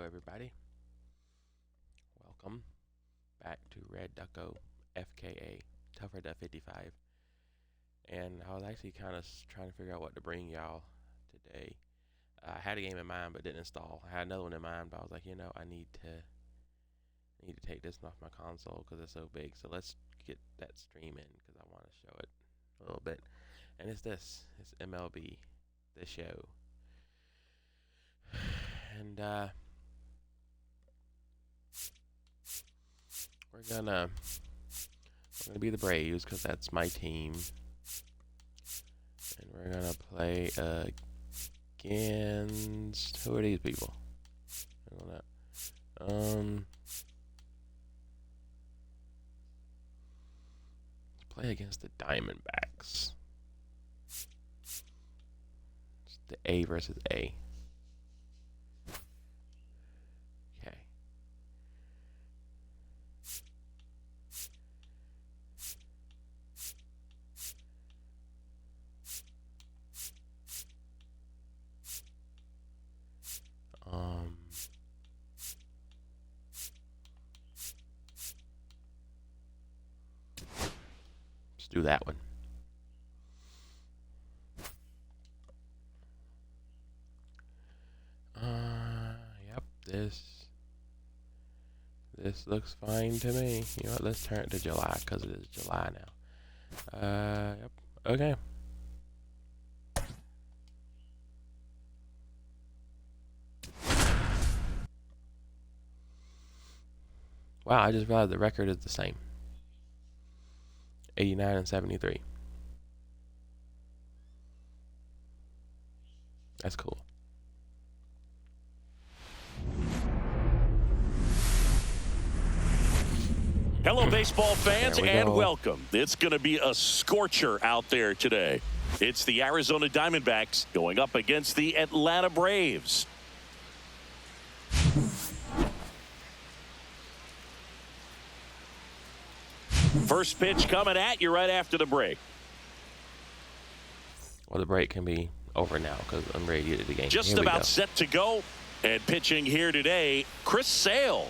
Hello, everybody. Welcome back to Red Ducko FKA, Tougher Than 55. And I was actually kind of trying to figure out what to bring y'all today. I had a game in mind, but didn't install. I had another one in mind, but I was like, I need to take this one off my console because it's so big. So let's get that stream in because I want to show it a little bit. And it's this. It's MLB, the show. And we're gonna be the Braves because that's my team, and we're gonna play against who are these people? I don't know. Let's play against the Diamondbacks. It's the A versus A. Okay. Let's do that one. Yep, this looks fine to me. You know what, let's turn it to July because it is July now. Yep, okay. Wow, I just realized the record is the same. 89 and 73. That's cool. Hello, baseball fans, and go. welcome. It's going to be a scorcher out there today. It's the Arizona Diamondbacks going up against the Atlanta Braves. First pitch coming at you right after the break. Well, the break can be over now because I'm ready to get to the game. Just about set to go. And pitching here today, Chris Sale.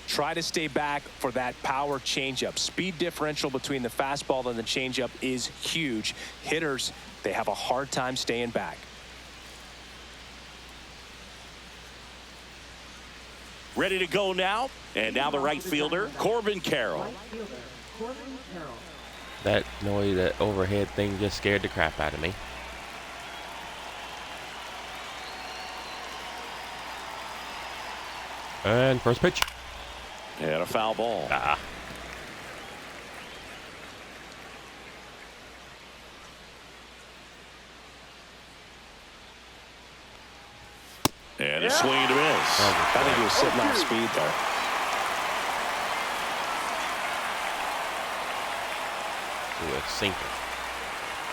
Try to stay back for that power changeup. Speed differential between the fastball and the changeup is huge. Hitters, they have a hard time staying back. Ready to go now. And now the right fielder, Corbin Carroll. That noise, that overhead thing just scared the crap out of me. And first pitch. And a foul ball. And a swing and a miss. I think he was sitting off speed there. Ooh, a sinker.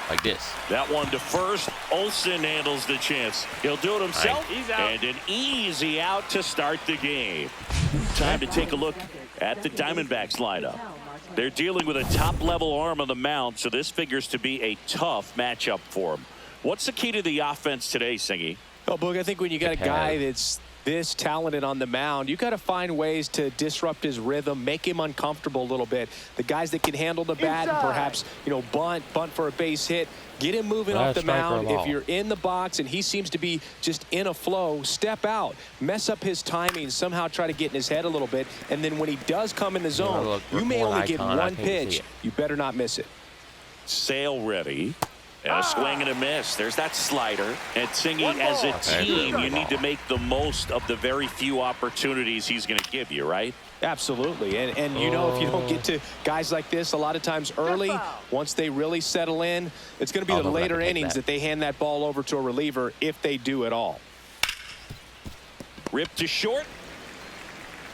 Like this. That one to first. Olsen handles the chance. He'll do it himself. And an easy out to start the game. Time to take a look at the Diamondbacks lineup. They're dealing with a top-level arm on the mound, so this figures to be a tough matchup for them. What's the key to the offense today, Singy? Oh, Boog, I think when you got a guy that's this talented on the mound, you got to find ways to disrupt his rhythm, make him uncomfortable a little bit. The guys that can handle the bat and perhaps, bunt for a base hit, get him moving off the mound. If you're in the box and he seems to be just in a flow, step out, mess up his timing, somehow try to get in his head a little bit. And then when he does come in the zone, you may only get one pitch. You better not miss it. Sale ready. And a swing and a miss. There's that slider. And Singy, as a team, you need to make the most of the very few opportunities he's going to give you, right? Absolutely. And if you don't get to guys like this a lot of times early, once they really settle in, it's going to be the later innings that they hand that ball over to a reliever if they do at all. Ripped to short.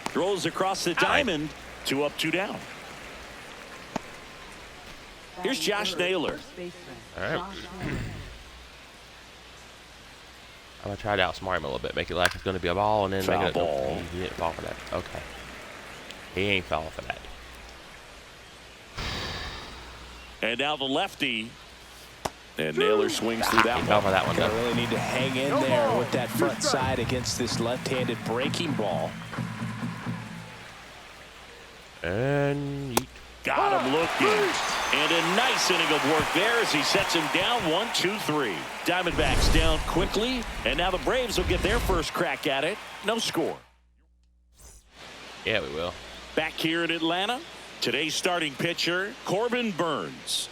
Throws across the diamond. 2 up, 2 down. Here's Josh Naylor. All right. I'm going to try to outsmart him a little bit. Make it like it's going to be a ball and then foul make it ball. He didn't fall for that. Okay. He ain't fall for that. And now the lefty And Naylor swings through that one. For that one, Gonna really need to hang in there with that front side against this left-handed breaking ball. And got him looking. And a nice inning of work there as he sets him down 1-2-3. Diamondbacks down quickly, and now the Braves will get their first crack at it. No score. Yeah, we will. Back here in Atlanta, today's starting pitcher, Corbin Burns.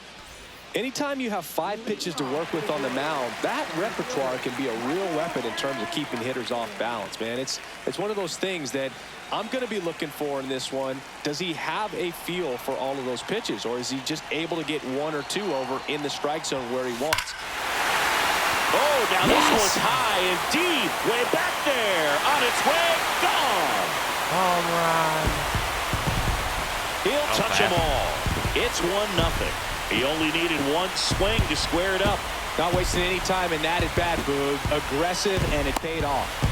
Anytime you have 5 pitches to work with on the mound, that repertoire can be a real weapon in terms of keeping hitters off balance, man. It's one of those things that I'm going to be looking for in this one. Does he have a feel for all of those pitches, or is he just able to get 1 or 2 over in the strike zone where he wants? Oh, now this one's high and deep, way back there, on its way, gone. All right. He'll touch them all. It's 1-0. He only needed 1 swing to square it up. Not wasting any time in that at bat, Boog. Aggressive, and it paid off.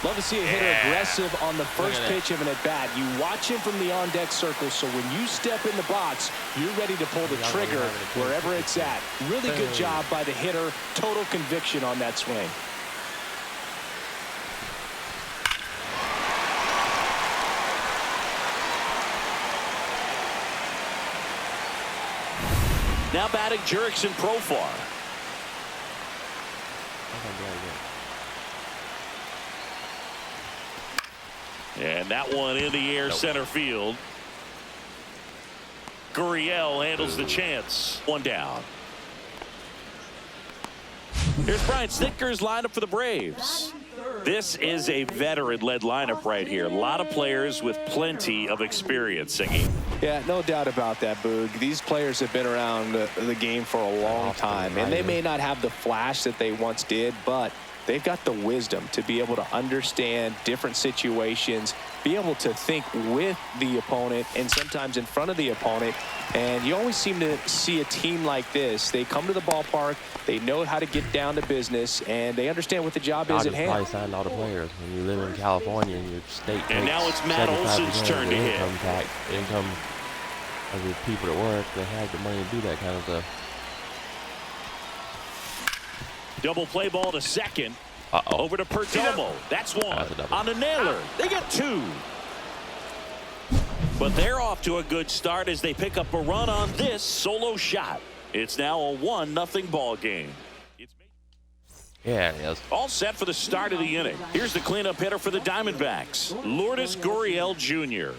Love to see a hitter aggressive on the first pitch of an at-bat. You watch him from the on-deck circle, so when you step in the box, you're ready to pull the trigger wherever it's at. Really good job by the hitter. Total conviction on that swing. Now batting Jurickson Profar. And that one in the air, center field. Gurriel handles the chance. 1 down. Here's Brian Snitker's lineup for the Braves. This is a veteran-led lineup right here. A lot of players with plenty of experience singing. Yeah, no doubt about that, Boog. These players have been around the game for a long time, and they may not have the flash that they once did, but they've got the wisdom to be able to understand different situations, be able to think with the opponent and sometimes in front of the opponent. And you always seem to see a team like this. They come to the ballpark, they know how to get down to business, and they understand what the job is at hand. Probably signed all the players. When you live in California and your state and now it's Matt Olson's turn to hit. Income of the people that work, they have the money to do that kind of stuff. Double play ball to second. Over to Perdomo. That's 1. On the Naylor. They get 2. But they're off to a good start as they pick up a run on this solo shot. It's now a 1-0 ball game. Yeah, it is. All set for the start of the inning. Here's the cleanup hitter for the Diamondbacks, Lourdes Gurriel Jr.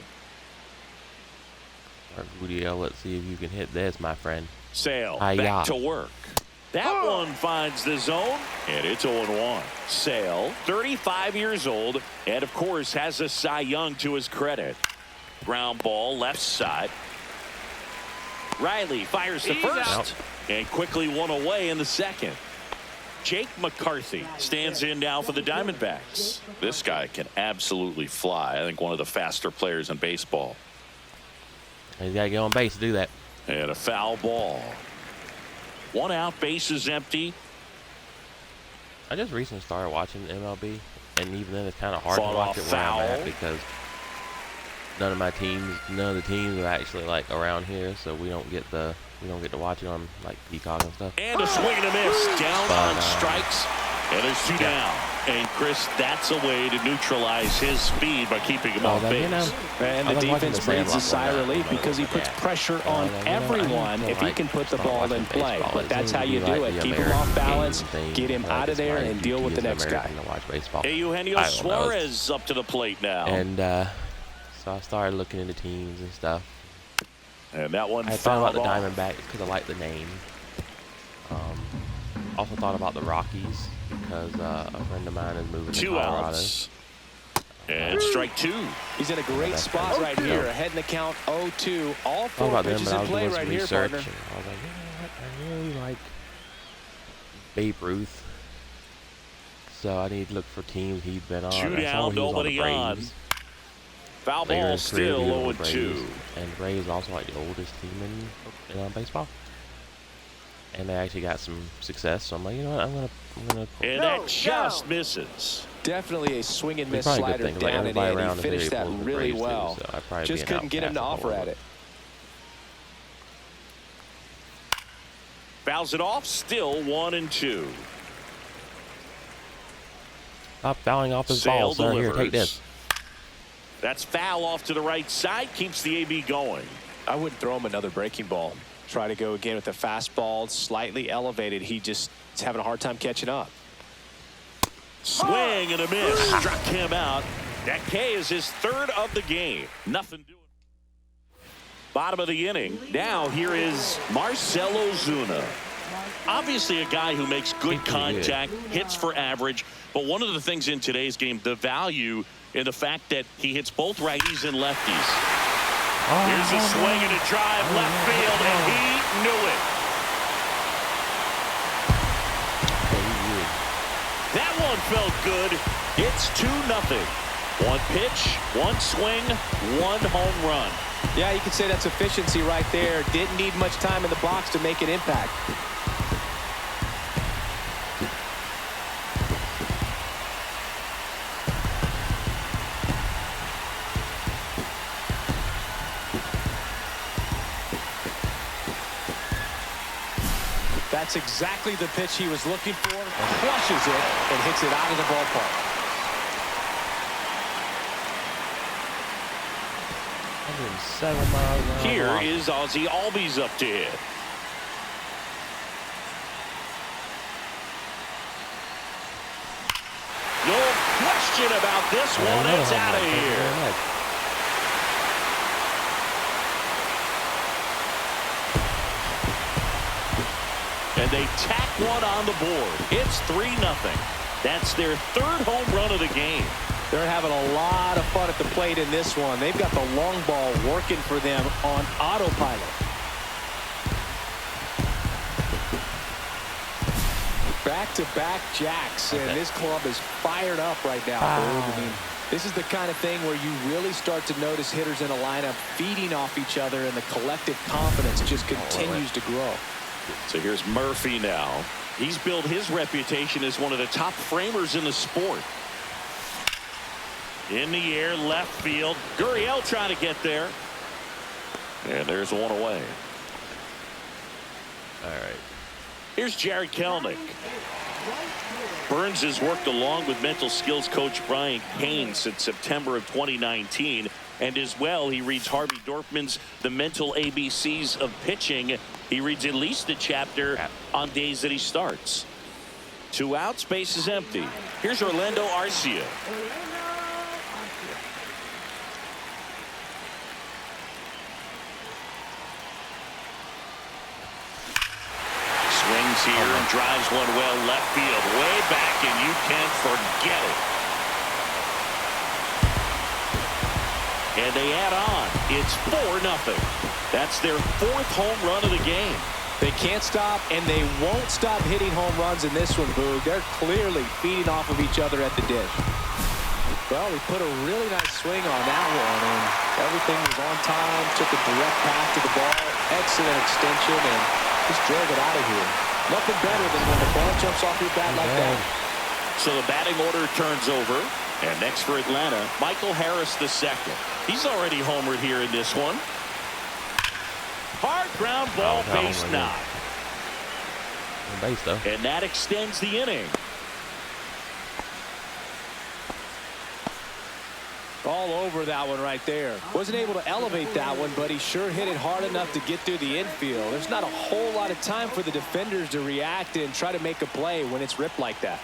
Gurriel, let's see if you can hit this, my friend. Sale back to work. That one finds the zone, and it's 0-1. Sale, 35 years old, and of course has a Cy Young to his credit. Ground ball left side. Riley fires the first, and quickly 1 away in the second. Jake McCarthy stands in now for the Diamondbacks. This guy can absolutely fly. I think one of the faster players in baseball. He's got to get on base to do that. And a foul ball. 1 out, base is empty. I just recently started watching MLB, and even then it's kind of hard to watch it where I'm at because none of the teams are actually like around here, so we don't get to watch it on like Peacock and stuff. And a swing and a miss, down on strikes, and there's 2 down. And Chris, that's a way to neutralize his speed by keeping him off base. And the defense breathes a sigh of relief because he puts pressure on everyone if he can put the ball in play. But that's how you do it. Keep him off balance, get him out of there, and deal with the next guy. Eugenio Suarez up to the plate now. And so I started looking into teams and stuff. And that one I thought about the Diamondbacks because I like the name. Also thought about the Rockies because a friend of mine is moving to Colorado. 2 outs. And strike 2. He's in a great spot right here. Ahead in the count 0-2. All 4 pitches in play right here, partner. I was like, you know what? I really like Babe Ruth. So I need to look for teams he's been on. 2 down, nobody on. Foul ball still 0-2. And Braves also like the oldest team in baseball. and they actually got some success. So I'm like, you know what, I'm gonna. And that just misses. Definitely a swing and miss Probably a good slider thing, like, down and everybody in. around He is finished very that full of really praise, too, well. so I'd probably Just be an couldn't get him to outcast offer the whole at it. Fouls it off. Still 1-2. Stop fouling off his Sale balls. Here, delivers. take this. That's foul off to the right side. Keeps the AB going. I wouldn't throw him another breaking ball. Try to go again with the fastball, slightly elevated. He just is having a hard time catching up. Swing and a miss. Struck him out. That K is his third of the game. Nothing doing. Bottom of the inning. Now here is Marcell Ozuna. Obviously a guy who makes good contact, hits for average. But one of the things in today's game, the value in the fact that he hits both righties and lefties. Here's a swing and a drive left field, and he knew it. That one felt good. It's 2-0. One pitch, one swing, one home run. Yeah, you could say that's efficiency right there. Didn't need much time in the box to make an impact. That's exactly the pitch he was looking for. Crushes it and hits it out of the ballpark. 107 miles an hour. Here is Ozzie Albies up to hit. No question about this one. It's out of here. And they tack one on the board. It's 3-0. That's their third home run of the game. They're having a lot of fun at the plate in this one. They've got the long ball working for them on autopilot. Back-to-back jacks, and this club is fired up right now. I mean, this is the kind of thing where you really start to notice hitters in a lineup feeding off each other, and the collective confidence just continues to grow. So here's Murphy now. He's built his reputation as one of the top framers in the sport. In the air, left field. Gurriel trying to get there. And there's one away. All right. Here's Jared Kelenic. Burns has worked along with mental skills coach Brian Kane since September of 2019. And as well, he reads Harvey Dorfman's The Mental ABCs of Pitching. He reads at least a chapter on days that he starts. 2 outs, base is empty. Here's Orlando Arcia. Swings here and drives one well left field, way back, and you can't forget it. And they add on. It's 4-0. That's their 4th home run of the game. They can't stop, and they won't stop hitting home runs in this one, Boog. They're clearly feeding off of each other at the dish. Well, he put a really nice swing on that one, and everything was on time, took a direct path to the ball, excellent extension, and just drove it out of here. Nothing better than when the ball jumps off your bat like that. So the batting order turns over. And next for Atlanta, Michael Harris II. He's already homered here in this one. Hard ground ball, base knock. Base though. And that extends the inning. All over that one right there. Wasn't able to elevate that one, but he sure hit it hard enough to get through the infield. There's not a whole lot of time for the defenders to react and try to make a play when it's ripped like that.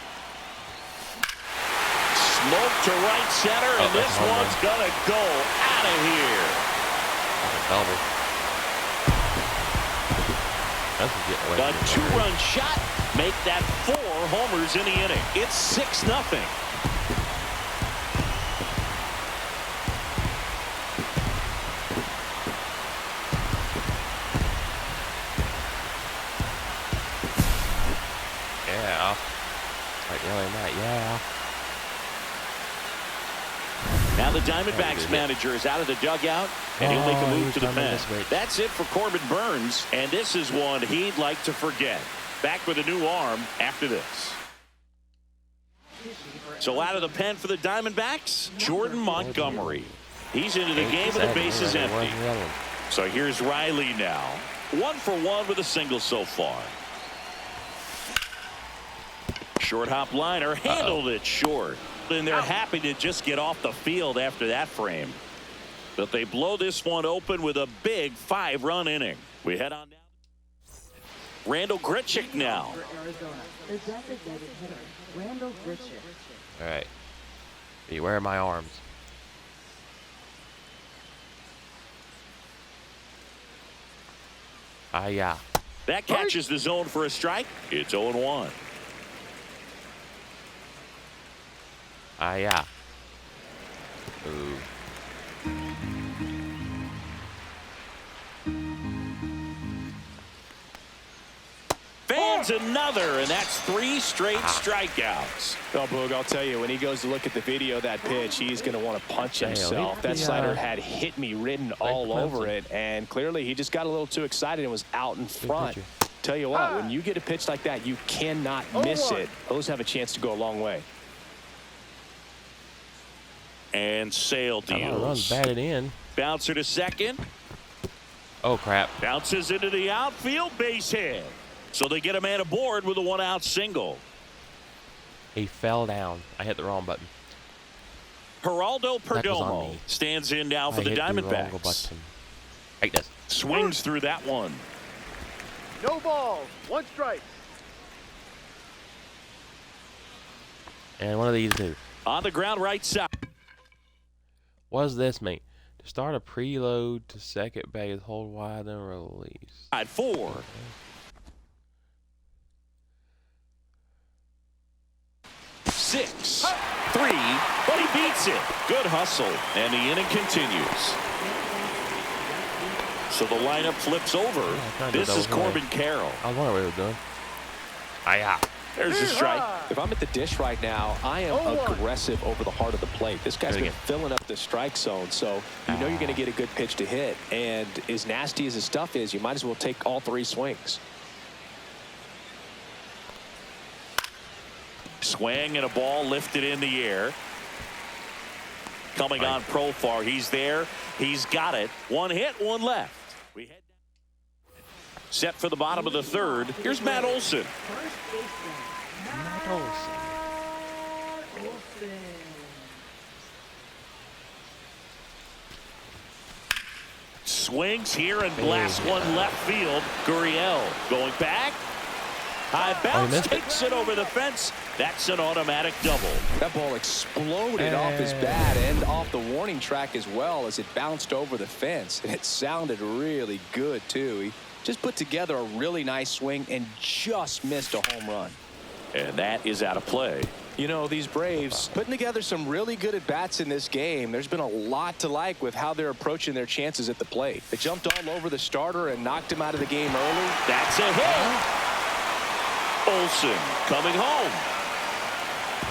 Smoke to right center, and this one's gonna go out of here. A 2-run shot, make that 4 homers in the inning. It's 6-0. Yeah. Like the other night, yeah. Now the Diamondbacks manager is out of the dugout, and he'll make a move to the pen. That's it for Corbin Burns, and this is one he'd like to forget. Back with a new arm after this. So out of the pen for the Diamondbacks, Jordan Montgomery. He's into the game with the bases empty. So here's Riley now. 1 for 1 with a single so far. Short hop liner, handled it short. And they're happy to just get off the field after that frame. But they blow this one open with a big 5-run inning. We head on down. Randall Grichuk now. All right. Beware of my arms. Yeah. That catches the zone for a strike. It's 0-1. Yeah. Ooh. Fans another, and that's 3 straight strikeouts. Oh, Boog, I'll tell you, when he goes to look at the video of that pitch, he's going to want to punch himself. That slider had "hit me" written all over it, and clearly he just got a little too excited and was out in front. Tell you what, when you get a pitch like that, you cannot miss it. Those have a chance to go a long way. And Sale deals. Batted in. Bouncer to second. Oh, crap. Bounces into the outfield, base hit. So they get a man aboard with a 1-out single. He fell down. I hit the wrong button. Geraldo Perdomo stands in now for the Diamondbacks. Like this. Swings through that one. No ball. 1 strike. And one of these two. On the ground right side. What does this mean? To start a preload to second base, hold wide and release. At 4. Six, 3, but he beats it. Good hustle, and the inning continues. So the lineup flips over. This is Corbin Carroll. I wonder what he was doing. Yeah. There's a strike. If I'm at the dish right now, I am aggressive over the heart of the plate. This guy's been filling up the strike zone, so you know you're going to get a good pitch to hit. And as nasty as his stuff is, you might as well take all 3 swings. Swing and a ball lifted in the air. Coming on Profar. He's there. He's got it. 1 hit, 1 left. We head down. Set for the bottom of the 3rd. Here's Matt Olson. Matt Olson. Swings here and blasts one left field. Gurriel going back. High bounce, takes it over the fence. That's an automatic double. That ball exploded off his bat and off the warning track as well as it bounced over the fence. And it sounded really good, too. He just put together a really nice swing and just missed a home run. And that is out of play. You know, these Braves putting together some really good at-bats in this game. There's been a lot to like with how they're approaching their chances at the plate. They jumped all over the starter and knocked him out of the game early. That's a hit. Olson coming home.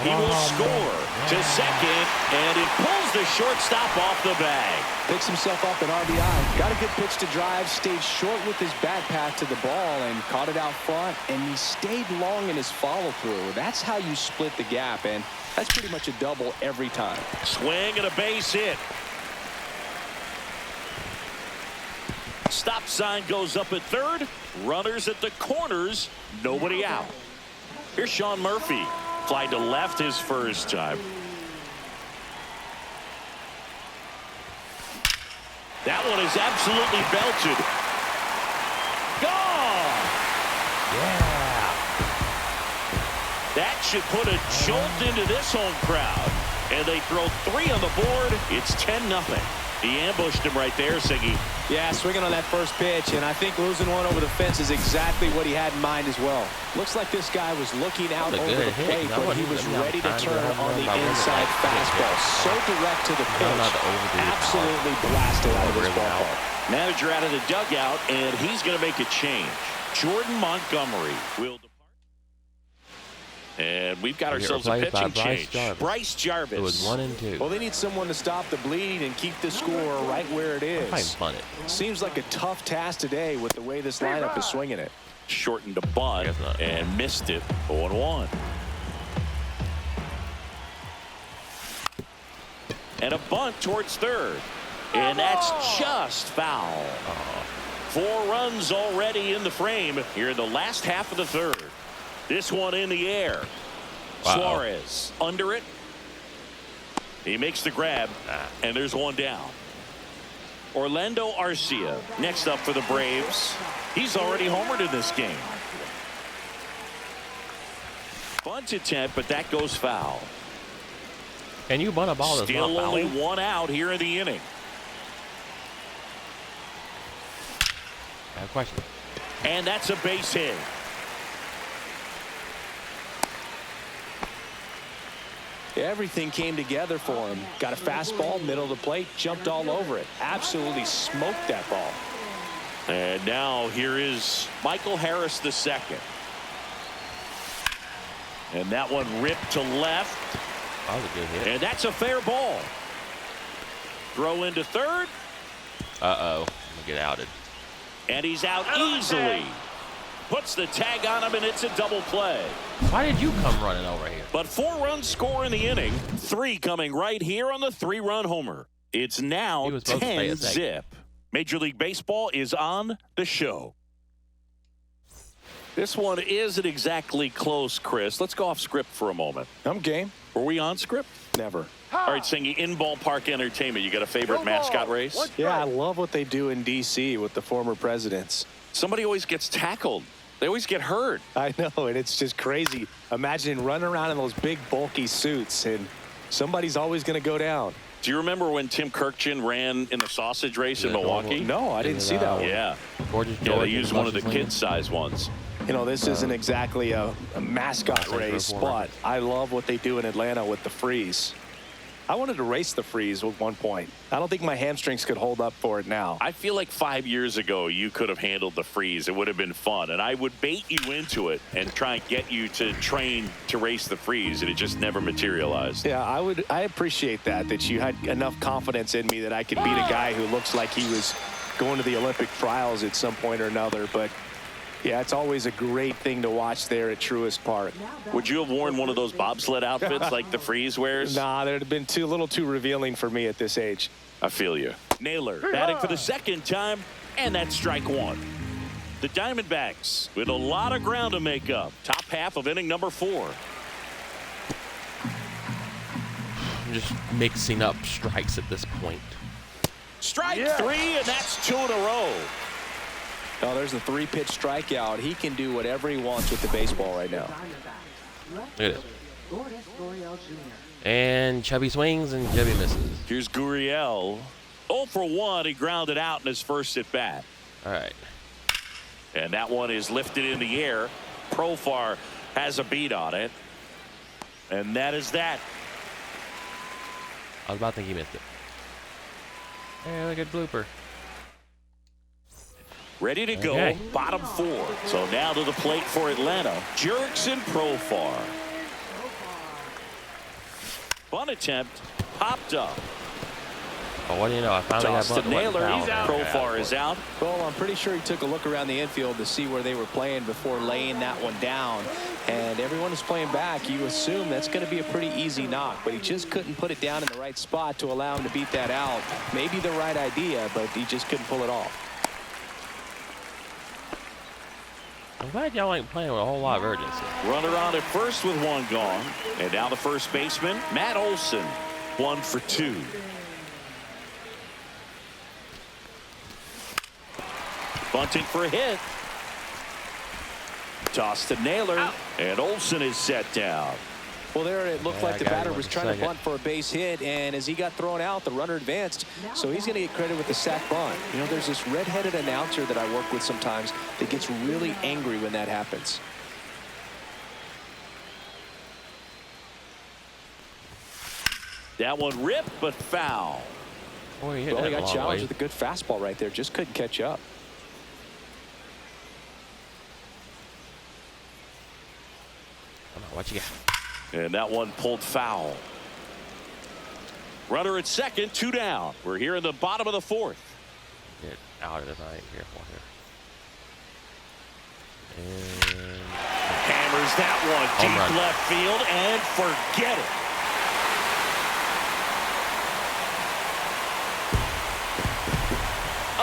He will score to second, and it pulls the shortstop off the bag. Picks himself up an RBI. Got a good pitch to drive, stayed short with his bat path to the ball and caught it out front, and he stayed long in his follow-through. That's how you split the gap, and that's pretty much a double every time. Swing and a base hit. Stop sign goes up at 3rd. Runners at the corners. Nobody out. Here's Sean Murphy. Fly to left his first time. That one is absolutely belted. Gone! Yeah. That should put a jolt into this home crowd. And they throw 3 on the board. It's 10-0. He ambushed him right there, Siggy. Yeah, swinging on that first pitch, and I think losing one over the fence is exactly what he had in mind as well. Looks like this guy was looking out over the plate, but he was ready to turn on the inside fastball. So direct to the pitch. Absolutely blasted out of this ballpark. Manager out of the dugout, and he's going to make a change. Jordan Montgomery will depart. And we've got We get ourselves a replaced by pitching change. Bryce Jarvis. It was 1 and 2. Well, they need someone to stop the bleed and keep the score right where it is. I bunt it. Seems like a tough task today with the way this lineup is swinging it. Shortened a bunt and missed it. 0-1. And a bunt towards third. And that's just foul. 4 runs already in the frame here in the last half of the third. This one in the air. Suarez under it. He makes the grab, and there's one down. Orlando Arcia next up for the Braves. He's already homered in this game. Bunt attempt, but that goes foul. Can you bunt a ball that's Still not only foul? 1 out here in the inning. I have a question. And that's a base hit. Everything came together for him. Got a fastball, middle of the plate, jumped all over it. Absolutely smoked that ball. And now here is Michael Harris II. And that one ripped to left. That was a good hit. And that's a fair ball. Throw into third. Uh-oh. I'm going to get outed. And he's out easily. Puts the tag on him, and it's a double play. Why did you come running over here? But 4 runs score in the inning. 3 coming right here on the 3-run homer. It's now He was supposed to stay a 10 second. zip. Major League Baseball is on the show. This one isn't exactly close, Chris. Let's go off script for a moment. I'm game. Were we on script? Never. All right, singing in ballpark entertainment. You got a favorite mascot race? Yeah, I love what they do in D.C. with the former presidents. Somebody always gets tackled. They always get hurt. I know, and it's just crazy. Imagine running around in those big, bulky suits, and somebody's always going to go down. Do you remember when Tim Kirkjian ran in the sausage race in Yeah, Milwaukee? No, I didn't see that one. Yeah. Gorgeous Yeah, they George used and one of the Luscious Lane. kid-size ones. You know, this isn't exactly a mascot Central race, Florida. but I love what they do in Atlanta with the freeze. I wanted to race the freeze at one point. I don't think my hamstrings could hold up for it now. I feel like 5 years ago you could have handled the freeze. It would have been fun. And I would bait you into it and try and get you to train to race the freeze. And it just never materialized. Yeah, I appreciate that you had enough confidence in me that I could beat a guy who looks like he was going to the Olympic trials at some point or another. But yeah, it's always a great thing to watch there at Truist Park. Would you have worn one of those bobsled outfits like the freeze wears? Nah, they'd have been a little too revealing for me at this age. I feel you. Naylor batting for the second time, and that's strike 1. The Diamondbacks with a lot of ground to make up. Top half of inning number 4. I'm just mixing up strikes at this point. Strike 3, and that's 2 in a row. Oh, there's a 3-pitch strikeout. He can do whatever he wants with the baseball right now. Look at this. And Chubby swings and Chubby misses. Here's Gurriel. 0 for 1. He grounded out in his first at bat. All right. And that one is lifted in the air. Profar has a beat on it. And that is that. I was about to think he missed it. Hey, look at blooper. Ready to go. Okay. Bottom 4. So now to the plate for Atlanta. Jurickson Profar. Bunt attempt. Popped up. Oh, what do you know? I finally got Toss to bunt. Naylor. He's out. Profar is out. Well, I'm pretty sure he took a look around the infield to see where they were playing before laying that one down. And everyone is playing back. You assume that's going to be a pretty easy knock, but he just couldn't put it down in the right spot to allow him to beat that out. Maybe the right idea, but he just couldn't pull it off. I'm glad y'all ain't playing with a whole lot of urgency. Runner on at first with 1 gone. And now the first baseman, Matt Olson. 1 for 2. Bunting for a hit. Toss to Naylor. And Olson is set down. Well, there it looked Yeah, like I the got batter him was in a trying to second. bunt for a base hit, and as he got thrown out, the runner advanced, so he's going to get credit with the sac bunt. You know, there's this red-headed announcer that I work with sometimes that gets really angry when that happens. That one ripped, but foul. Boy, he hit Well, that he a got long challenged way. with a good fastball right there, just couldn't catch up. I'm not What you got? And that one pulled foul. Runner at second, 2 down. We're here in the bottom of the 4th. Get out of the night. Careful here. And Hammers that one home deep run. left field and forget it.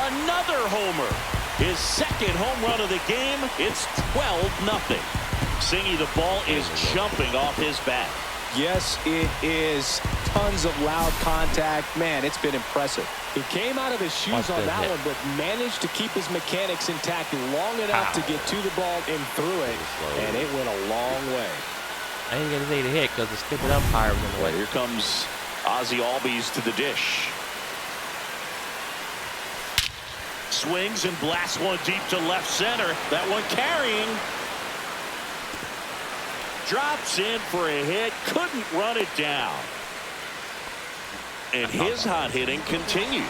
Another homer. His second home run of the game. It's 12-0. Singy, the ball is jumping off his bat. Yes, it is. Tons of loud contact. Man, it's been impressive. He came out of his shoes on that one, but managed to keep his mechanics intact long enough to get to the ball and through it, and it went a long way. I ain't gonna say the hit because the stupid umpire was in the way. Here comes Ozzie Albies to the dish. Swings and blasts one deep to left center. That one carrying. Drops in for a hit. Couldn't run it down. And his hot hitting continues.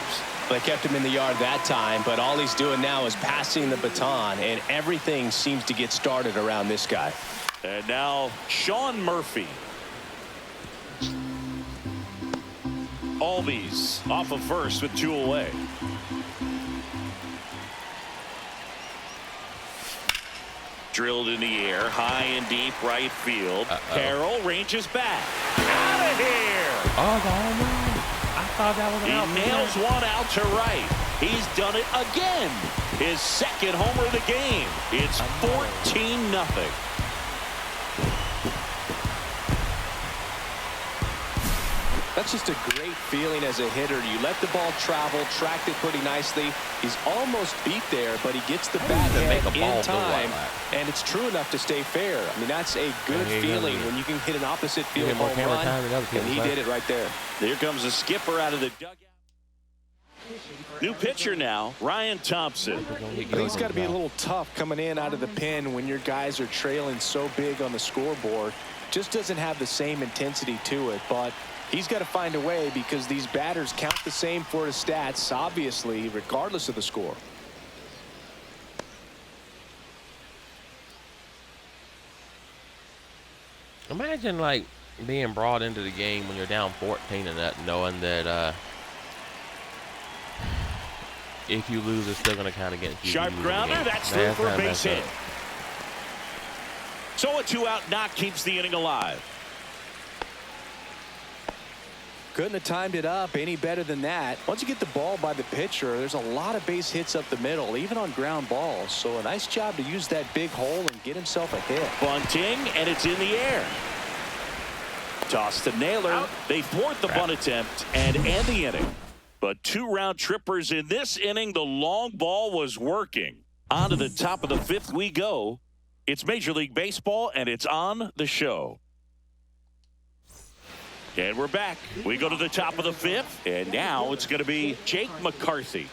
They kept him in the yard that time, but all he's doing now is passing the baton, and everything seems to get started around this guy. And now Sean Murphy. Albies off of first with 2 away. Drilled in the air, high and deep right field. Carroll ranges back. Out of here! Oh, the home run. I thought that was an out. He nails one out to right. He's done it again. His second homer of the game. It's 14-0. That's just a great feeling as a hitter. You let the ball travel, tracked it pretty nicely. He's almost beat there, but he gets the bat head in time, and it's true enough to stay fair. I mean, that's a good feeling when you can hit an opposite field home run, and he did it right there. Here comes the skipper out of the dugout. New pitcher now, Ryan Thompson. I think it's got to be a little tough coming in out of the pen when your guys are trailing so big on the scoreboard. Just doesn't have the same intensity to it, but he's got to find a way because these batters count the same for his stats, obviously, regardless of the score. Imagine, like, being brought into the game when you're down 14 and that, knowing that if you lose, it's still going to count against you. Sharp grounder, that's through for a base hit. So a 2-out knock keeps the inning alive. Couldn't have timed it up any better than that. Once you get the ball by the pitcher, there's a lot of base hits up the middle, even on ground balls. So a nice job to use that big hole and get himself a hit. Bunting, and it's in the air. Toss to Naylor. Out. They thwart the bunt attempt and end the inning. But 2 round trippers in this inning. The long ball was working. On to the top of the 5th we go. It's Major League Baseball, and it's on the show. And we're back. We go to the top of the 5th, and now it's going to be Jake McCarthy.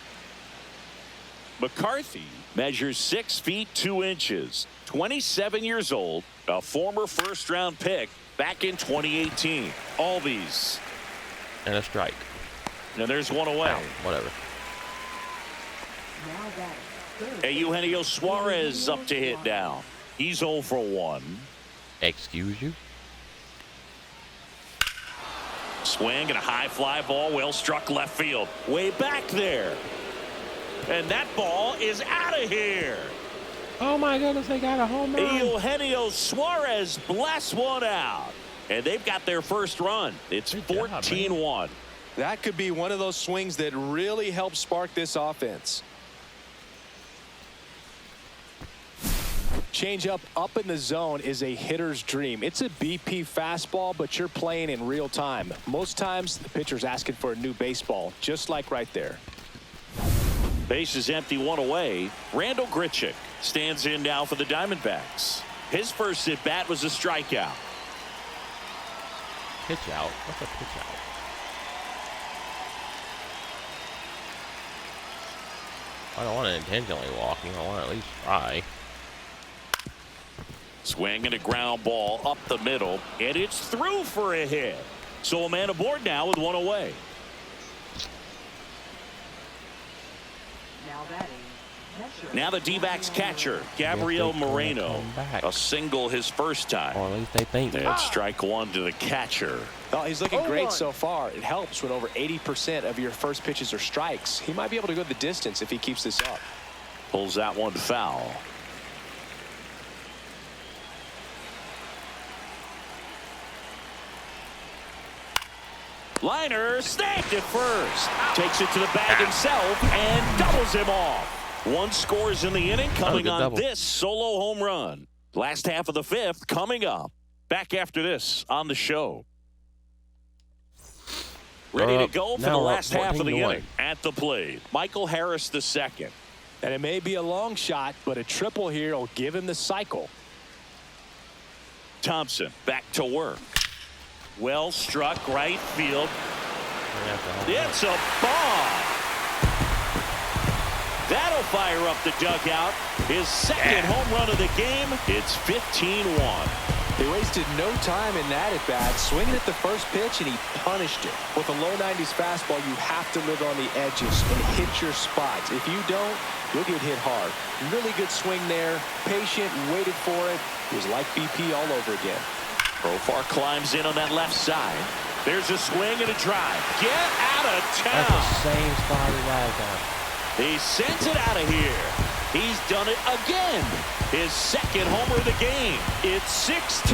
McCarthy measures 6 feet 2 inches, 27 years old, a former first-round pick back in 2018. Albies. And a strike. And there's one away. Ow, whatever. Eugenio Suarez up to hit now. He's 0 for 1. Excuse you? Swing and a high fly ball, well struck left field. Way back there. And that ball is out of here. Oh my goodness, they got a home run. Eugenio Suarez blasts one out. And they've got their first run. It's 14-1. That could be one of those swings that really helps spark this offense. Changeup up in the zone is a hitter's dream. It's a BP fastball, but you're playing in real time. Most times the pitcher's asking for a new baseball, just like right there. Base is empty, 1 away. Randall Grichuk stands in now for the Diamondbacks. His first at bat was a strikeout. Pitch out. What's a pitch out? I don't want to intentionally walking. I want to at least try. Swing and a ground ball up the middle, and it's through for a hit. So a man aboard now with 1 away. Now batting, Now the D-backs catcher, Gabriel Moreno. A single his first time. Or at least they think. And strike one to the catcher. Oh, he's looking great so far. It helps when over 80% of your first pitches are strikes. He might be able to go the distance if he keeps this up. Pulls that one foul. Liner snagged it first. Takes it to the bag himself and doubles him off. One scores in the inning coming on double. this solo home run. Last half of the fifth coming up. Back after this on the show. Ready to go for the last half of the inning. At the plate, Michael Harris II. And it may be a long shot, but a triple here will give him the cycle. Thompson back to work. Well struck right field. It's a bomb. That'll fire up the dugout. His second home run of the game. It's 15-1. They wasted no time in that at bat, swinging at the first pitch, and he punished it. With a low 90s fastball, you have to live on the edges and hit your spots. If you don't, you'll get hit hard. Really good swing there. Patient, waited for it. It was like BP all over again. Profar climbs in on that left side. There's a swing and a drive. Get out of town. That's the same spot he last time. He sends it out of here. He's done it again. His second homer of the game. It's 16-1.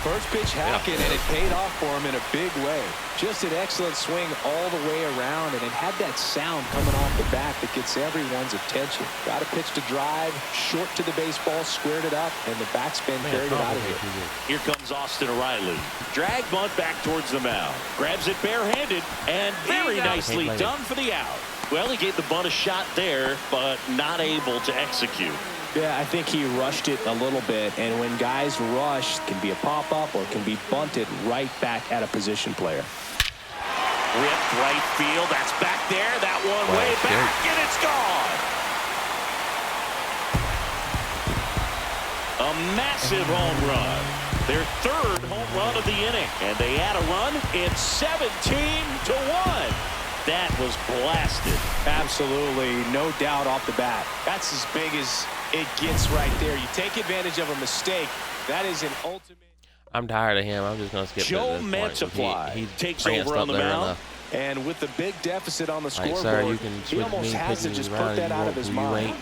First pitch hacking, and it paid off for him in a big way. Just an excellent swing all the way around, and it had that sound coming off the bat that gets everyone's attention. Got a pitch to drive, short to the baseball, squared it up, and the backspin carried it out of here. Here comes Austin O'Reilly. Drag bunt back towards the mound. Grabs it barehanded, and very nicely done for the out. Well, he gave the bunt a shot there, but not able to execute. Yeah, I think he rushed it a little bit, and when guys rush, it can be a pop-up or it can be bunted right back at a position player. Ripped right field. That's back there. That one way back, and it's gone. A massive home run. Their third home run of the inning, and they add a run. It's 17-1. That was blasted. Absolutely, no doubt off the bat. That's as big as it gets right there. You take advantage of a mistake. That is an ultimate. I'm tired of him. I'm just going to skip Joe this Mantiply he takes over on the mound. And with the big deficit on the scoreboard, sir, you can he almost has to just put that out of his mind.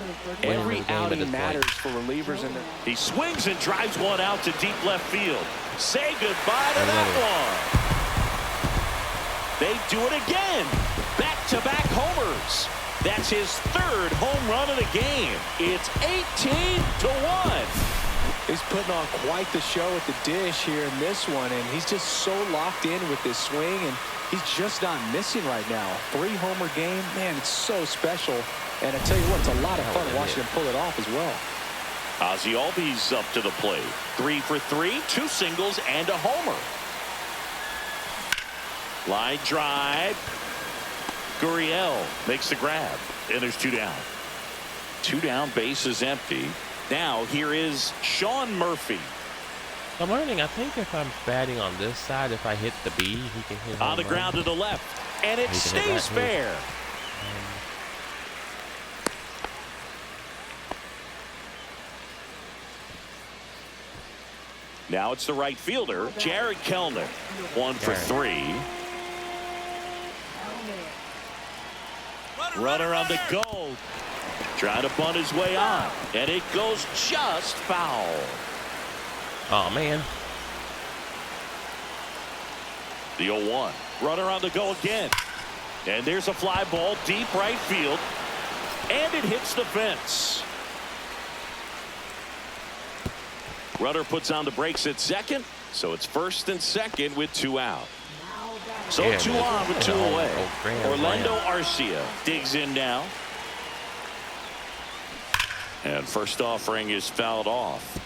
Every outing matters for relievers. He swings and drives one out to deep left field. Say goodbye to that one. They do it again. Back-to-back homers. That's his third home run of the game. It's 18-1. He's putting on quite the show at the dish here in this one, and he's just so locked in with this swing, and he's just not missing right now. 3-homer game, man, it's so special. And I tell you what, it's a lot of fun watching him pull it off as well. Ozzie Albies up to the plate. 3 for 3, 2 singles and a homer. Line drive. Gurriel makes the grab, and there's 2 down. 2 down, base is empty. Now here is Sean Murphy. I'm learning. I think if I'm batting on this side, if I hit the B, he can hit on the ground to the left, and it stays fair. Now it's the right fielder, Jared Kelenic. 1 for 3. Runner on the go. Trying to bunt his way on. And it goes just foul. Oh, man. The 0-1. Runner on the go again. And there's a fly ball deep right field. And it hits the fence. Runner puts on the brakes at second. So it's first and second with 2 out. So 2 on with 2 away. Orlando Arcia digs in now. And first offering is fouled off.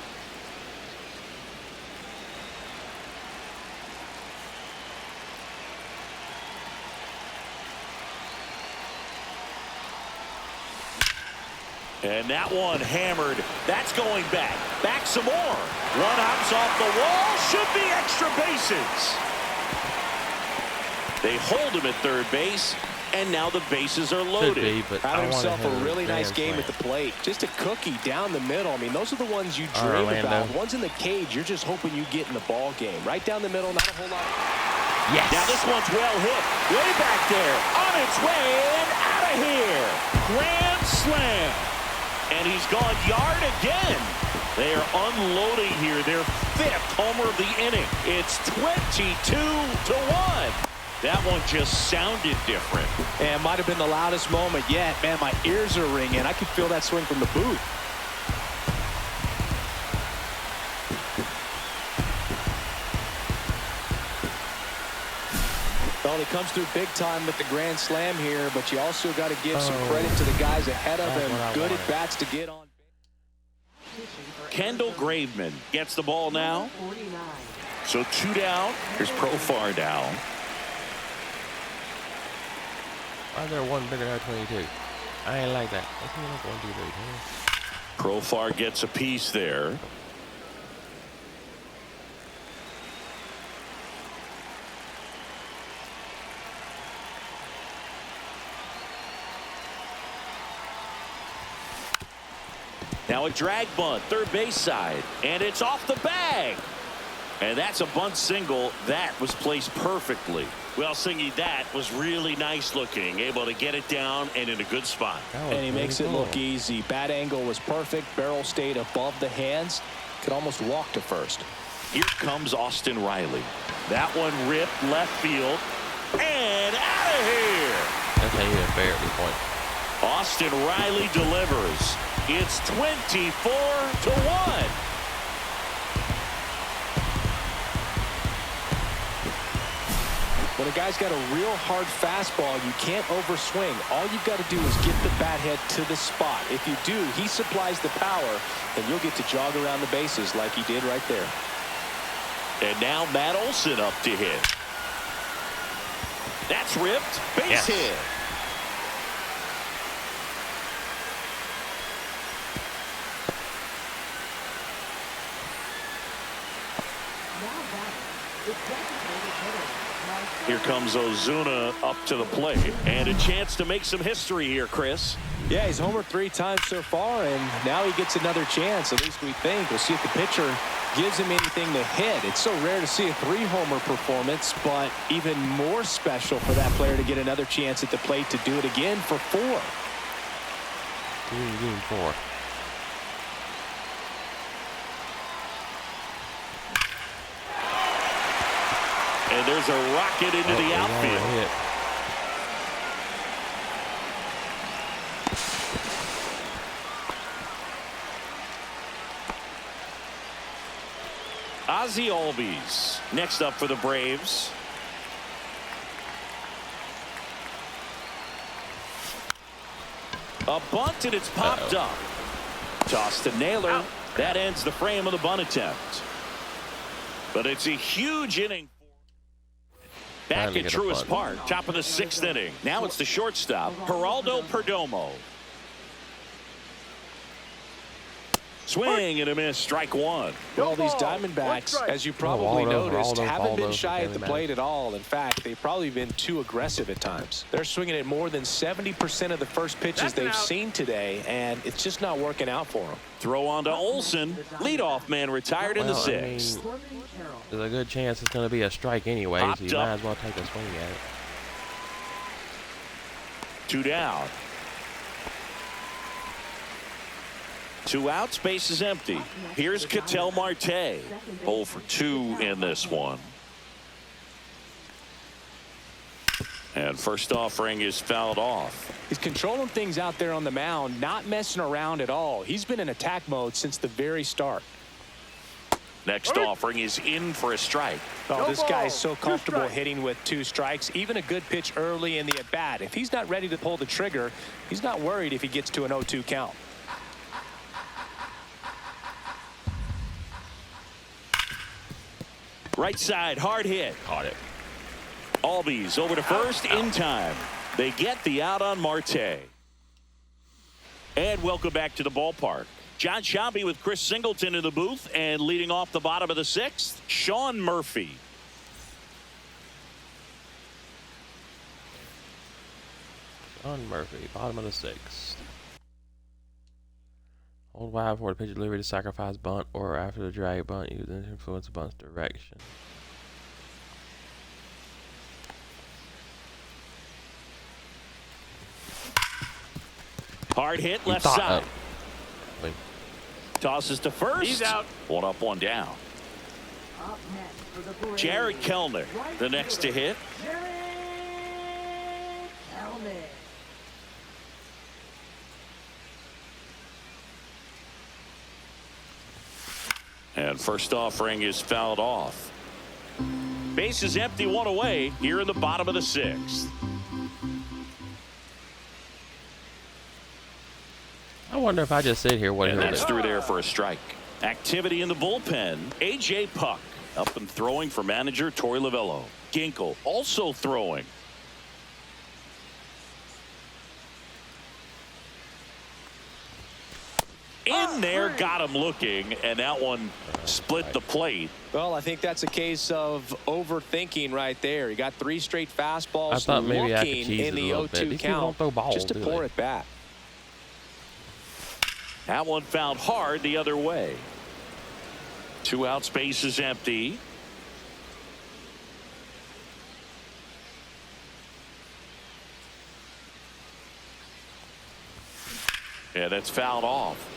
And that one hammered. That's going back. Back some more. One hops off the wall. Should be extra bases. They hold him at third base. And now the bases are Should loaded. be, but Had I want himself a him really nice grand game slam. at the plate. Just a cookie down the middle. I mean, those are the ones you dream Orlando. about. The ones in the cage, you're just hoping you get in the ball game. Right down the middle, not a whole lot. Yes. Now this one's well hit. Way back there. On its way and out of here. Grand slam. And he's gone yard again. They are unloading here. Their 5th homer of the inning. It's 22-1. That one just sounded different. And might have been the loudest moment yet. Man, my ears are ringing. I could feel that swing from the booth. Well, he comes through big time with the grand slam here, but you also got to give some credit to the guys ahead of him. Good at bats to get on. Kendall Graveman gets the ball now. So 2 down. Here's Profar down. Why is there one bigger than 22? I ain't like that. Let's see like 1, 2, 3. Profar gets a piece there. Now a drag bunt, third base side, and it's off the bag. And that's a bunt single that was placed perfectly. Well, Singy, that was really nice looking, able to get it down and in a good spot. And he makes it look easy. Bat angle was perfect. Barrel stayed above the hands. Could almost walk to first. Here comes Austin Riley. That one ripped left field and out of here. That's how you get fair at this point. Austin Riley delivers. It's 24-1. When a guy's got a real hard fastball, you can't overswing. All you've got to do is get the bat head to the spot. If you do, he supplies the power, and you'll get to jog around the bases like he did right there. And now Matt Olson up to hit. That's ripped. Base hit. Here comes Ozuna up to the plate. And a chance to make some history here, Chris. Yeah, he's homered 3 times so far, and now he gets another chance. At least we think. We'll see if the pitcher gives him anything to hit. It's so rare to see a 3-homer performance, but even more special for that player to get another chance at the plate to do it again for 4. Game 4. And there's a rocket into the outfield. Ozzie Albies next up for the Braves. A bunt, and it's popped up. Toss to Naylor. That ends the frame of the bunt attempt. But it's a huge inning. Back at Truist Park, top of the 6th inning. Now it's the shortstop, Geraldo Perdomo. Swing and a miss, strike 1. Well, these Diamondbacks, as you probably noticed, haven't been shy at the plate at all. In fact, they've probably been too aggressive at times. They're swinging at more than 70% of the first pitches they've seen today, and it's just not working out for them. Throw on to Olson. Leadoff man retired in the 6th. There's a good chance it's going to be a strike anyway, so you might as well take a swing at it. 2 down. 2 outs, base is empty. Here's Ketel Marte. 0 for 2 in this one. And first offering is fouled off. He's controlling things out there on the mound, not messing around at all. He's been in attack mode since the very start. Next offering is in for a strike. Oh, this guy's so comfortable hitting with 2 strikes. Even a good pitch early in the at-bat. If he's not ready to pull the trigger, he's not worried if he gets to an 0-2 count. Right side, hard hit. Caught it. Albies over to first in time. They get the out on Marte. And welcome back to the ballpark. John Sciambi with Chris Singleton in the booth, and leading off the bottom of the 6th, Sean Murphy. On Murphy, bottom of the 6th. Hold wide for the pitch delivery to sacrifice bunt, or after the drag bunt, use it to influence the bunt's direction. Hard hit left side. Wait. Tosses to first. He's out. One up, one down. Jared Kellner, the next to hit. And first offering is fouled off. Base is empty, one away here in the bottom of the 6th. I wonder if I just sit here. And that's through there for a strike. Activity in the bullpen. A.J. Puck up and throwing for manager Torey Lovullo. Ginkel also throwing. In there, got him looking, and that one split the plate. Well, I think that's a case of overthinking right there. He got 3 straight fastballs I thought maybe I could looking cheese in it the a little 0-2 bit. These people count don't throw balls, just to do pour they? it back. That one fouled hard the other way. 2 out, space is empty. Yeah, that's fouled off.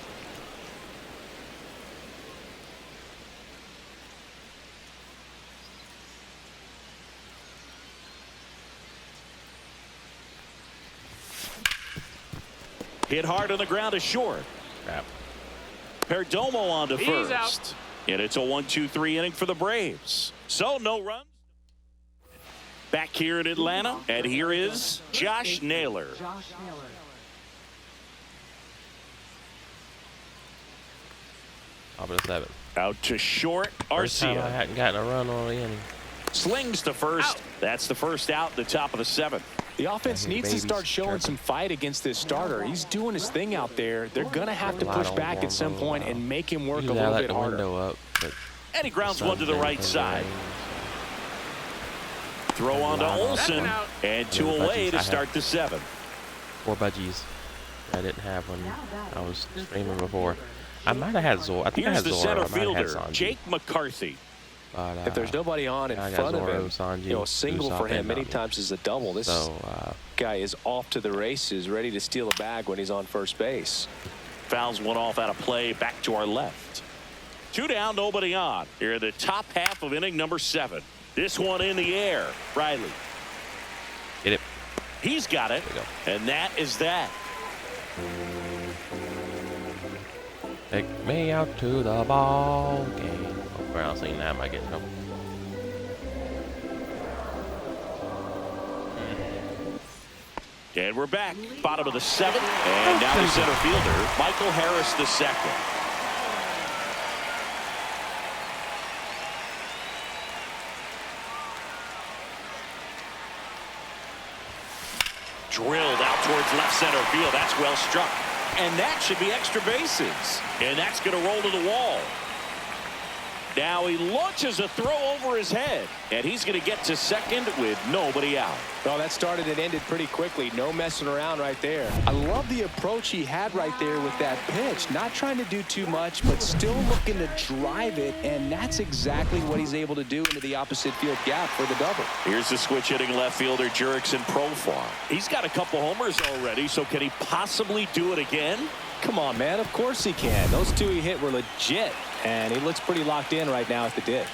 Hit hard on the ground is short. Crap. Perdomo on to He's first. out. And it's a 1-2-3 inning for the Braves. So no runs. Back here in Atlanta. And here is Josh Naylor. Top of the 7th. Out to short. First time I Arcia hadn't gotten a run on the inning. slings to first. Out. That's the first out, the top of the 7th. The offense needs to start showing some fight against this starter. He's doing his thing out there. They're going to have to push back at some point and make him work a Usually I little let bit the harder. window up, but And he grounds the one to the sun's right in side. the Throw on to Wow. Olsen. Out. And 2 Yeah, away budgies. to I start the 7th. 4 budgies I didn't have when I was streaming before. I might have had Zoro. I think Here's I had the Zoro. center I might have had fielder, Sanji. Jake McCarthy. But, If there's nobody on in I got front of Zoro, him, Sanji, a single Usopp, for him and many Nami. times is a double. This So, guy is off to the races, ready to steal a bag when he's on first base. Fouls one off out of play, back to our left. 2 down, nobody on. Here in the top half of inning number 7. This one in the air. Riley. get it. He's got it. There you And that is that. Take me out to the ball game. Oh, we're not singing that. I might get in trouble. And we're back. Bottom of the 7th. And now the center fielder, Michael Harris the second. Drilled out towards left center field. That's well struck. And that should be extra bases. And that's going to roll to the wall. Now he launches a throw over his head. And he's going to get to second with nobody out. Well, that started and ended pretty quickly. No messing around right there. I love the approach he had right there with that pitch. Not trying to do too much, but still looking to drive it. And that's exactly what he's able to do into the opposite field gap for the double. Here's the switch hitting left fielder Jurickson Profar. He's got a couple homers already, so can he possibly do it again? Come on, man. Of course he can. Those 2 he hit were legit. And he looks pretty locked in right now at the dig.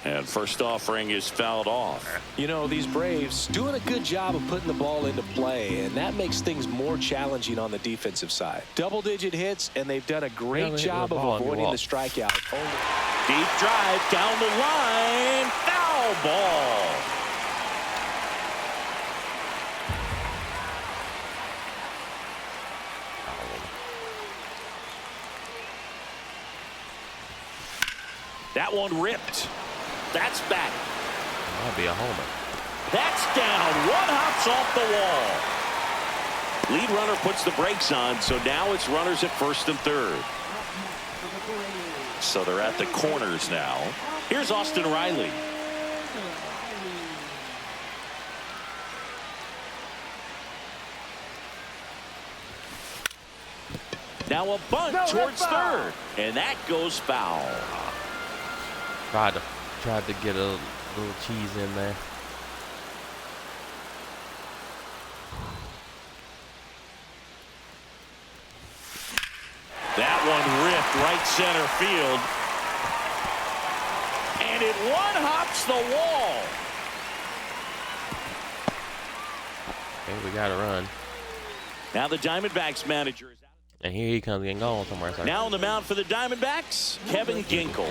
And first offering is fouled off. You know, these Braves doing a good job of putting the ball into play, and that makes things more challenging on the defensive side. Double-digit hits, and they've done a great hit job the of ball and avoiding go the off. strikeout. Deep drive down the line. Foul ball. That one ripped. That's back. That'd be a homer. That's down. One hops off the wall. Lead runner puts the brakes on, so now it's runners at first and third. So they're at the corners now. Here's Austin Riley. Now a bunt towards third, and that goes foul. Tried to get a little cheese in there. That one ripped right center field, and it one-hops the wall. Okay, we got to run. Now the Diamondbacks manager is out. And here he comes getting going somewhere. Sir. Now on the mound for the Diamondbacks, Kevin Ginkel.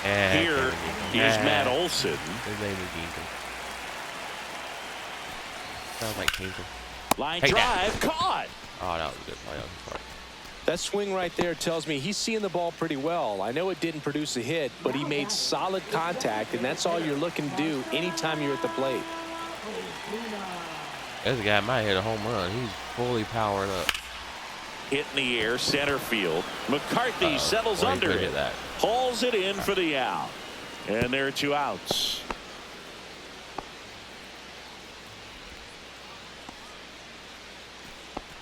Yeah, Here is Matt Olson. His name is Ginkel. Sounds like Ginkel. Line Take drive, that. caught. Oh, that was a good play. That was smart. That swing right there tells me he's seeing the ball pretty well. I know it didn't produce a hit, but he made solid contact, and that's all you're looking to do anytime you're at the plate. This guy might hit a home run. He's fully powered up. Hit in the air, center field. McCarthy settles under it. Hauls it in for the out. And there are 2 outs.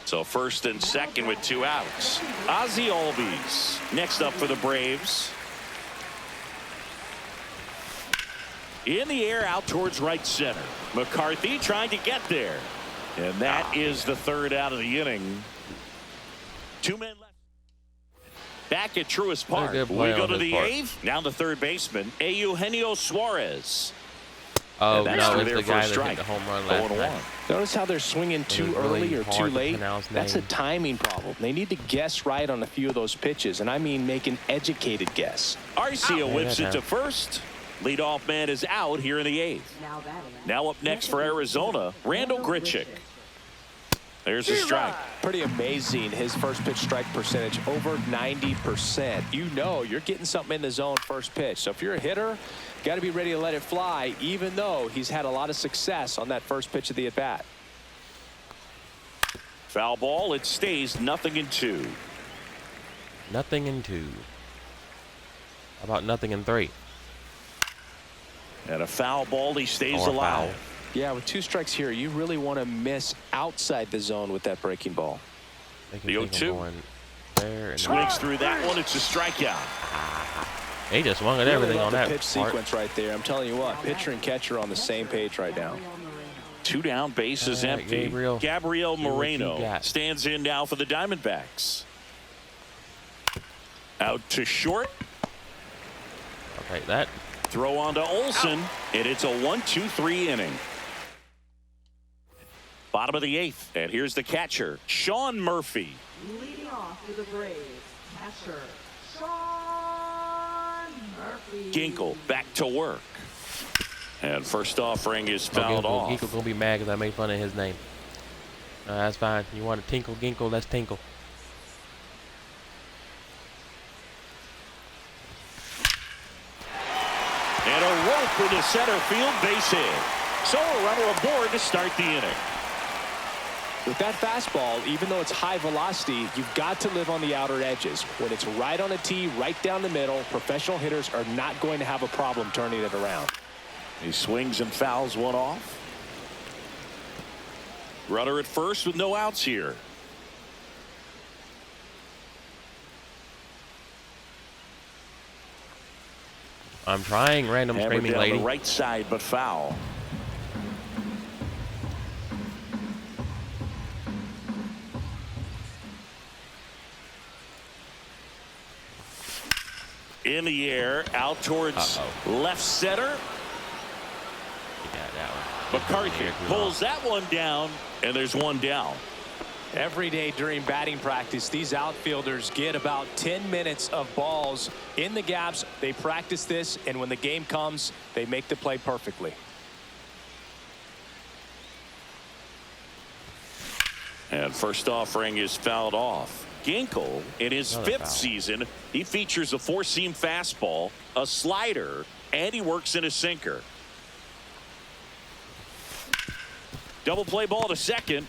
So first and second with 2 outs. Ozzie Albies next up for the Braves. In the air, out towards right center. McCarthy trying to get there. And that is the 3rd out of the inning. 2 men left. Back at Truist Park. We go to the 8th. Now the 3rd baseman, Eugenio Suarez. Oh, no, it's the guy that hit the home run last night. Notice how they're swinging too early or too late. That's a name. timing problem. They need to guess right on a few of those pitches, and I mean make an educated guess. Arcia whips it to first. Leadoff man is out here in the 8th. Now up next for Arizona, Randall Grichuk. There's a strike. Pretty amazing, his first pitch strike percentage, over 90%. You know you're getting something in the zone first pitch. So if you're a hitter, got to be ready to let it fly, even though he's had a lot of success on that first pitch of the at-bat. Foul ball, it stays 0-2. 0-2. How about 0-3? And a foul ball, he stays Or alive. foul. Yeah, with 2 strikes here, you really want to miss outside the zone with that breaking ball. The 0-2. There and Swings through that one. It's a strikeout. He just swung at everything on that pitch sequence right there. I'm telling you what, pitcher and catcher on the same page right now. 2 down, base is empty. Gabriel Moreno stands in now for the Diamondbacks. Out to short. I'll take that. Throw on to Olson, and it's a 1-2-3 inning. Bottom of the 8th, and here's the catcher, Sean Murphy. Leading off for the Braves, catcher Sean Murphy. Ginkel back to work. And first offering is fouled off. Ginkel's gonna be mad because I made fun of his name. That's fine. You want to tinkle Ginkel? Let's tinkle. And a rope into center field, base hit. So a runner aboard to start the inning. With that fastball, even though it's high velocity, you've got to live on the outer edges. When it's right on a tee, right down the middle, professional hitters are not going to have a problem turning it around. He swings and fouls one off. Runner at first with no outs here. I'm trying, random Hammered screaming down lady. the right side, but foul. In the air, out towards left center. You got that one. McCarthy pulls that one down, and there's one down. Every day during batting practice, these outfielders get about 10 minutes of balls in the gaps. They practice this, and when the game comes, they make the play perfectly. And first offering is fouled off. Ginkel, in his 5th season, he features a 4-seam fastball, a slider, and he works in a sinker. Double play ball to second.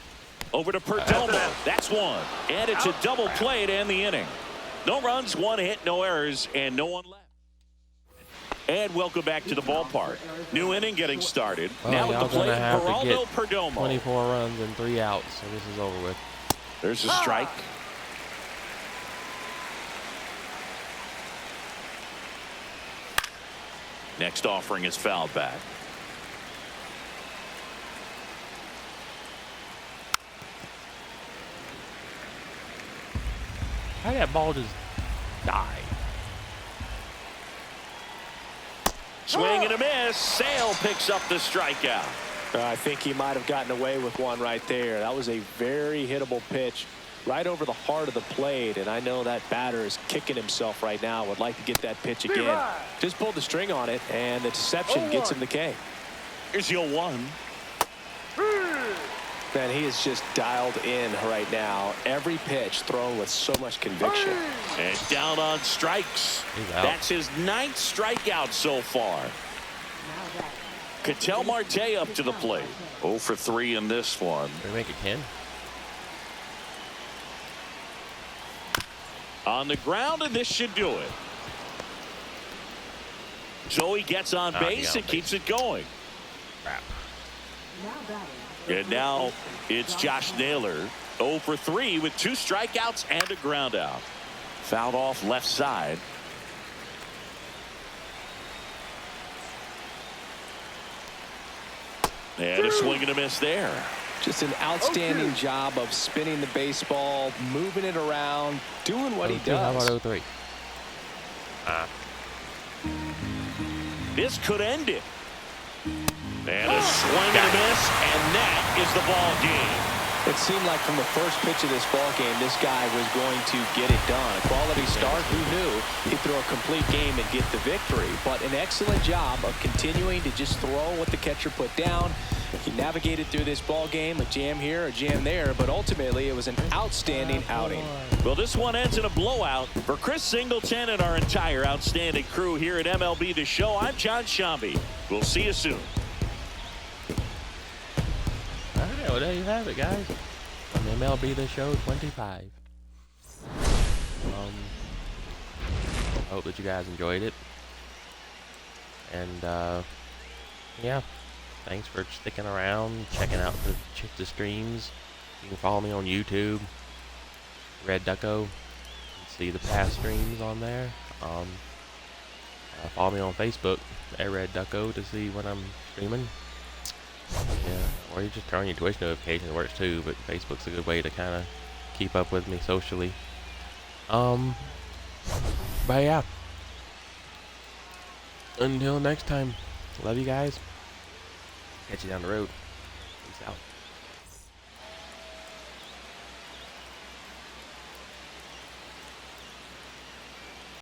Over to Perdomo. That's one. And it's a double play to end the inning. No runs, 1 hit, no errors, and no one left. And welcome back to the ballpark. New inning getting started. Well, now at the plate, have to Geraldo get Perdomo. 24 runs and 3 outs, so this is over with. There's a strike. Next offering is fouled back. How did that ball just die? Swing and a miss. Sale picks up the strikeout. I think he might have gotten away with one right there. That was a very hittable pitch right over the heart of the plate, and I know that batter is kicking himself right now. Would like to get that pitch again. Just pulled the string on it, and the deception gets him the K. Here's your 1. Man, he is just dialed in right now. Every pitch thrown with so much conviction. And down on strikes. That's his 9th strikeout so far. Ketel Marte up to the plate. 0 for 3 in this one. Can we make it 10? On the ground, and this should do it. So he gets on base and keeps it going. Crap. And now it's Josh Naylor. 0 for 3 with 2 strikeouts and a ground out. Fouled off left side. And a swing and a miss there. Just an outstanding job of spinning the baseball, moving it around, doing what he How does. about 03? This could end it. And a swing and a miss, and that is the ball game. It seemed like from the first pitch of this ball game, this guy was going to get it done. A quality start, who knew he'd throw a complete game and get the victory. But an excellent job of continuing to just throw what the catcher put down. He navigated through this ball game, a jam here, a jam there, but ultimately it was an outstanding outing. Well, this one ends in a blowout. For Chris Singleton and our entire outstanding crew here at MLB The Show, I'm John Shambi. We'll see you soon. All right, well, there you have it, guys. On MLB The Show 25. I hope that you guys enjoyed it. And, yeah. Thanks for sticking around, checking out the streams. You can follow me on YouTube, Red Ducko. You can see the past streams on there. Follow me on Facebook at Red Ducko to see when I'm streaming. Yeah, or you just turn on your Twitch notifications. It works too, but Facebook's a good way to kind of keep up with me socially. But yeah. Until next time, love you guys. Catch you down the road. Peace out.